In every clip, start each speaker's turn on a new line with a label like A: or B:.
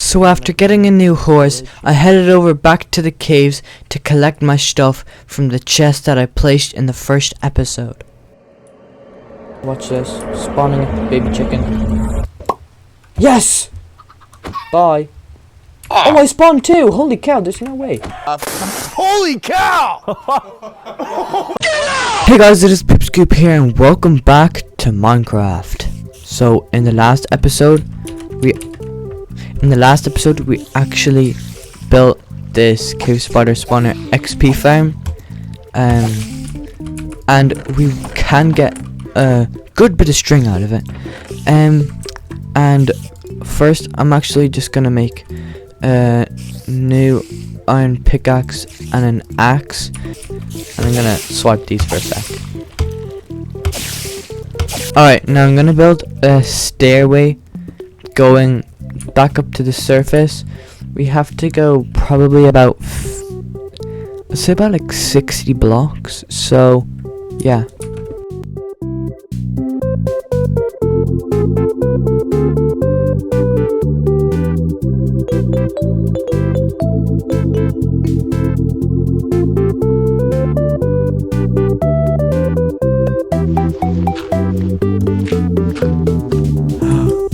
A: So after getting a new horse, I headed over back to the caves to collect my stuff from the chest that I placed in the first episode. Watch this. Spawning a baby chicken. Yes! Bye. Oh, I spawned two! Holy cow, there's no way.
B: Holy cow!
A: Hey guys, it is Poopy here and welcome back to Minecraft. So in the last episode, we actually built this cave spider spawner XP farm, and we can get a good bit of string out of it. And first, I'm actually just gonna make a new iron pickaxe and an axe, and I'm gonna swipe these for a sec. Alright, now I'm gonna build a stairway going back up to the surface. We have to go probably about let's say about like 60 blocks, so yeah.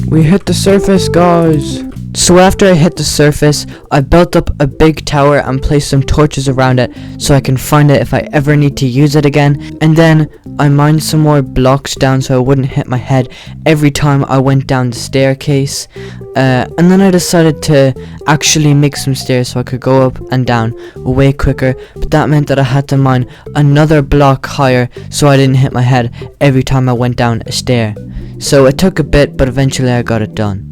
A: We hit the surface, guys. So after I hit the surface, I built up a big tower and placed some torches around it so I can find it if I ever need to use it again. And then I mined some more blocks down so I wouldn't hit my head every time I went down the staircase. And then I decided to actually make some stairs so I could go up and down way quicker. But that meant that I had to mine another block higher so I didn't hit my head every time I went down a stair. So it took a bit, but eventually I got it done.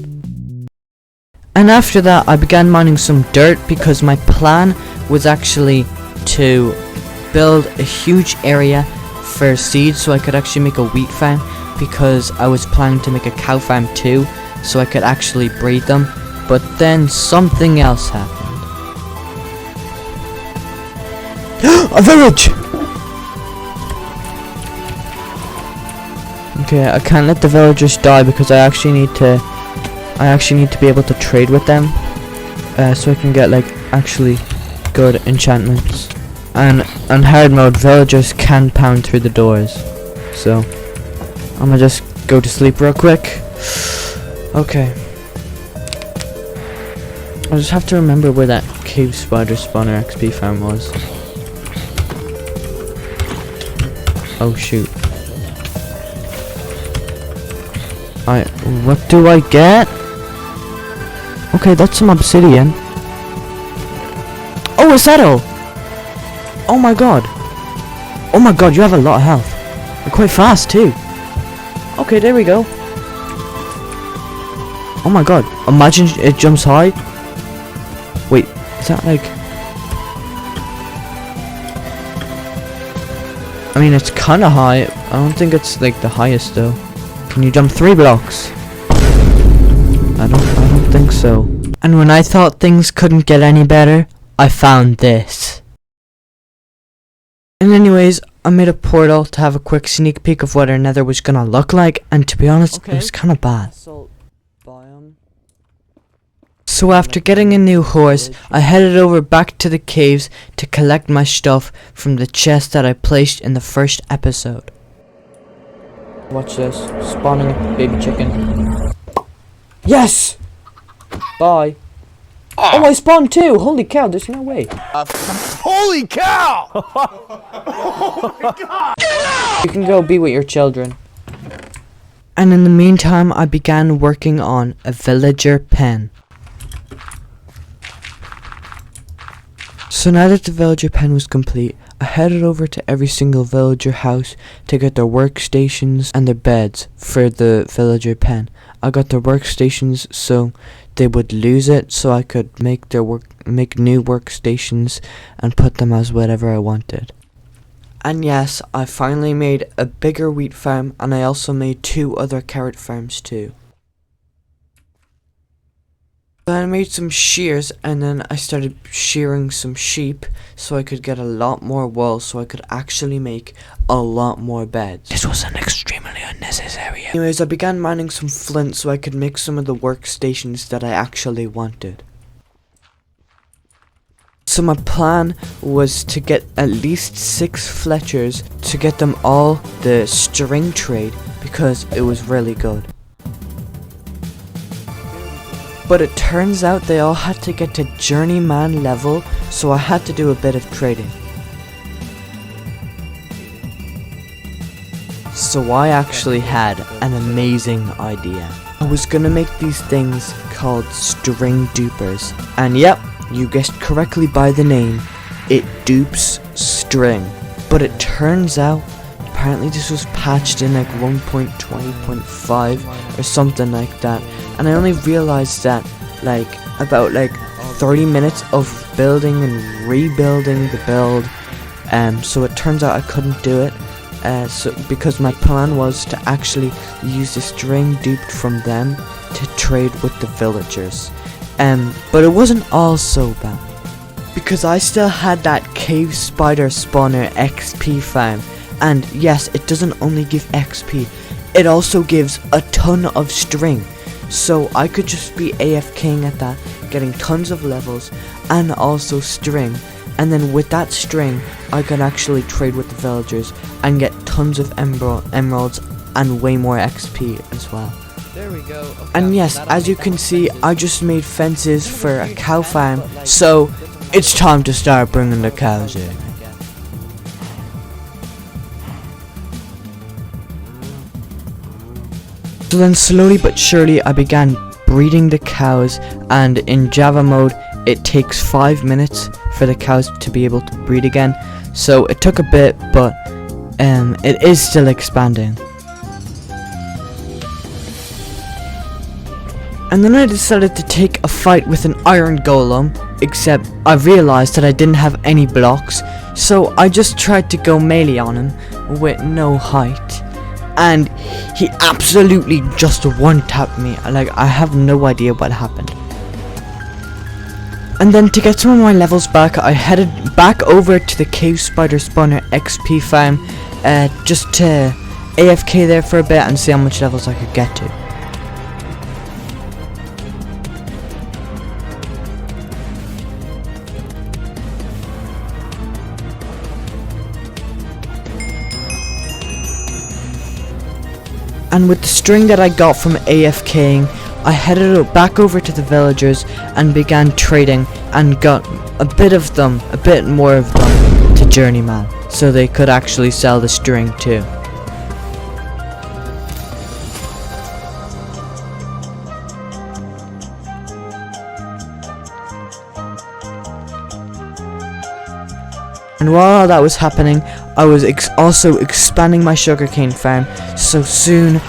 A: And after that, I began mining some dirt because my plan was actually to build a huge area for seeds so I could actually make a wheat farm, because I was planning to make a cow farm too so I could actually breed them. But then something else happened. A village! Okay, I can't let the villagers die because I actually need to be able to trade with them, so I can get like actually good enchantments. And on hard mode, villagers can pound through the doors. So I'm gonna just go to sleep real quick. Okay. I just have to remember where that cave spider spawner XP farm was. Oh shoot. What do I get? Okay, that's some obsidian. Oh, a saddle! Oh my god. Oh my god, you have a lot of health. You're quite fast too. Okay, there we go. Oh my god, imagine it jumps high. Wait, is that like... I mean, it's kinda high. I don't think it's like the highest though. Can you jump 3 blocks? I don't think so. And when I thought things couldn't get any better, I found this. And anyways, I made a portal to have a quick sneak peek of what our nether was gonna look like, and to be honest, it was kinda bad. So after getting a new horse, I headed over back to the caves to collect my stuff from the chest that I placed in the first episode. Watch this. Spawning a baby chicken. Yes! Bye. Oh, I spawned two! Holy cow, there's no way.
B: Holy cow! Oh my god!
A: You can go be with your children. And in the meantime, I began working on a villager pen. So now that the villager pen was complete, I headed over to every single villager house to get their workstations and their beds for the villager pen. I got their workstations so they would lose it, so I could make new workstations and put them as whatever I wanted. And yes, I finally made a bigger wheat farm, and I also made 2 other carrot farms too. Then I made some shears, and then I started shearing some sheep so I could get a lot more wool so I could actually make a lot more beds. This was an extremely definitely unnecessary. Anyways, I began mining some flint so I could make some of the workstations that I actually wanted. So my plan was to get at least 6 Fletchers to get them all the string trade because it was really good. But it turns out they all had to get to journeyman level, so I had to do a bit of trading. So I actually had an amazing idea. I was gonna make these things called string dupers, and yep, you guessed correctly by the name, it dupes string. But it turns out, apparently this was patched in like 1.20.5 or something like that, and I only realized that like about 30 minutes of building and rebuilding the build, so it turns out I couldn't do it, because my plan was to actually use the string duped from them to trade with the villagers. But it wasn't all so bad, because I still had that cave spider spawner XP farm, and yes, it doesn't only give XP, it also gives a ton of string, so I could just be AFKing at that, getting tons of levels and also string, and then with that string I could actually trade with the villagers and get tons of emeralds and way more XP as well.
C: There we go. Okay,
A: and yes, as you can see, I just made fences for a cow farm, so it's time to start bringing the cows in. So then slowly but surely I began breeding the cows, and in Java mode it takes 5 minutes for the cows to be able to breed again, so it took a bit, but it is still expanding. And then I decided to take a fight with an iron golem, except I realized that I didn't have any blocks, so I just tried to go melee on him with no height, and he absolutely just one-tapped me. Like, I have no idea what happened. And then to get some of my levels back, I headed back over to the cave spider spawner XP farm, just to AFK there for a bit and see how much levels I could get to. And with the string that I got from AFKing, I headed back over to the villagers and began trading, and got a bit more of them to journeyman, so they could actually sell the string too. And while all that was happening, I was also expanding my sugarcane farm, so soon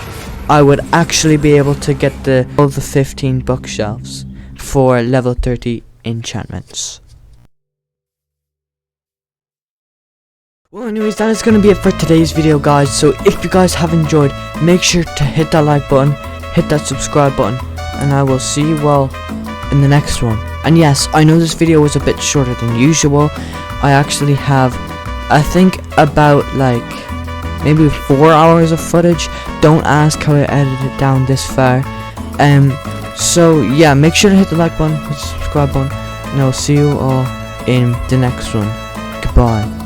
A: I would actually be able to get all the 15 bookshelves for level 30 enchantments. Well, anyways, that is going to be it for today's video, guys. So if you guys have enjoyed, make sure to hit that like button, hit that subscribe button, and I will see you all in the next one. And yes, I know this video was a bit shorter than usual. I actually have, I think, about maybe 4 hours of footage. Don't ask how I edited it down this far. So yeah, make sure to hit the like button, hit the subscribe button, and I'll see you all in the next one. Goodbye.